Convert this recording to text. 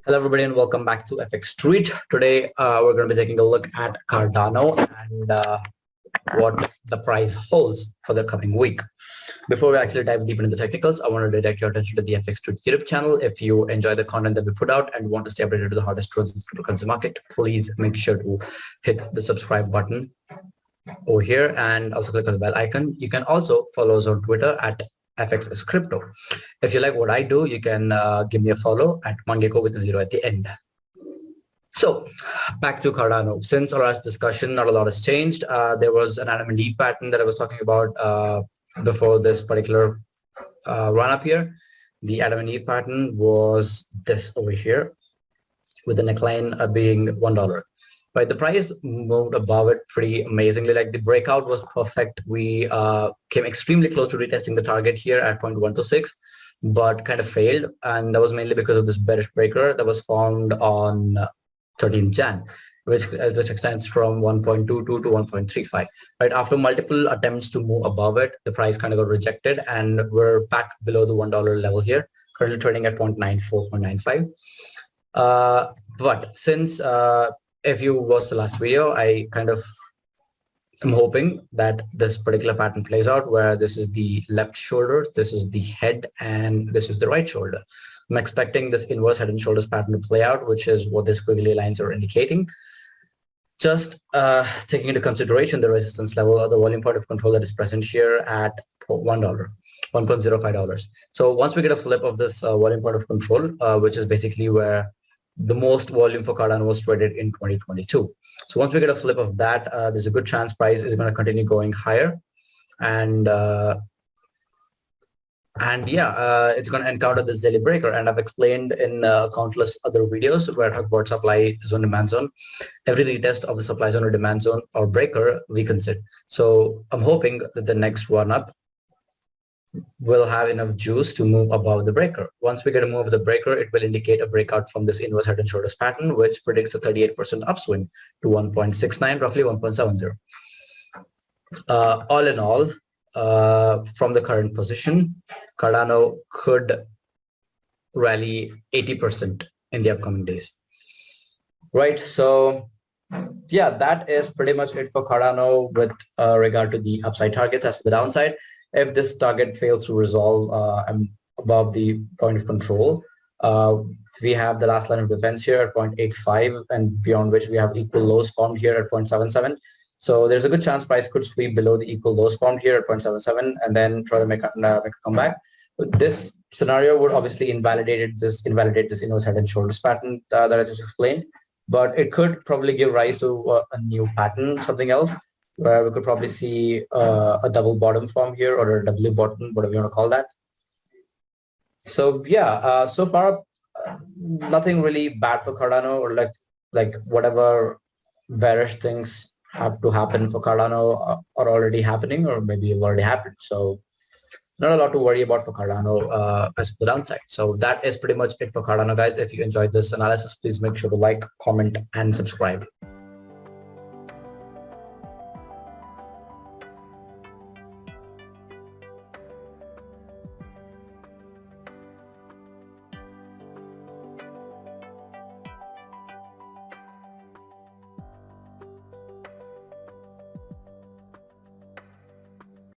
Hello everybody and welcome back to FX Street. Today we're going to be taking a look at Cardano and what the price holds for the coming week. Before we actually dive deep into the technicals, I want to direct your attention to the FX Street YouTube channel. If you enjoy the content that we put out and want to stay updated to the hottest trends in the cryptocurrency market, please make sure to hit the subscribe button over here and also click on the bell icon. You can also follow us on Twitter at FX is Crypto. If you like what I do, you can give me a follow at Mangeko with a 0 at the end. So back to Cardano. Since our last discussion, not a lot has changed. There was an Adam and Eve pattern that I was talking about before this particular run up here. The Adam and Eve pattern was this over here, with the neckline being $1. Right, the price moved above it pretty amazingly. Like the breakout was perfect. We came extremely close to retesting the target here at 0.126, but kind of failed, and that was mainly because of this bearish breaker that was formed on 13th Jan, which extends from 1.22 to 1.35. Right, after multiple attempts to move above it, the price kind of got rejected, and we're back below the $1 level here, currently trading at 0.94, 0.95. But since if you watched the last video, I kind of am hoping that this particular pattern plays out where this is the left shoulder, this is the head, and this is the right shoulder. I'm expecting this inverse head and shoulders pattern to play out, which is what these squiggly lines are indicating. Just taking into consideration the resistance level or the volume point of control that is present here at $1, $1.05. So once we get a flip of this volume point of control, which is basically where the most volume for Cardano was traded in 2022. So once we get a flip of that, there's a good chance price is going to continue going higher, and it's going to encounter this daily breaker. And I've explained in countless other videos where I talk about supply zone, demand zone. Every retest of the supply zone or demand zone or breaker weakens it. So I'm hoping that the next run up will have enough juice to move above the breaker. Once we get a move of the breaker, it will indicate a breakout from this inverse head and shoulders pattern, which predicts a 38% upswing to 1.69, roughly 1.70. All in all, from the current position, Cardano could rally 80% in the upcoming days. Right, so yeah, that is pretty much it for Cardano with regard to the upside targets. As for the downside, if this target fails to resolve above the point of control, we have the last line of defense here at 0.85, and beyond which we have equal lows formed here at 0.77. So there's a good chance price could sweep below the equal lows formed here at 0.77 and then try to make a comeback. But this scenario would obviously invalidate this inverse head and shoulders pattern that I just explained. But it could probably give rise to a new pattern, something else, where we could probably see a double bottom form here, or a W bottom, whatever you want to call that. So yeah, so far nothing really bad for Cardano, or like whatever bearish things have to happen for Cardano are already happening, or maybe have already happened. So not a lot to worry about for Cardano as for the downside. So that is pretty much it for Cardano, guys. If you enjoyed this analysis, please make sure to like, comment, and subscribe.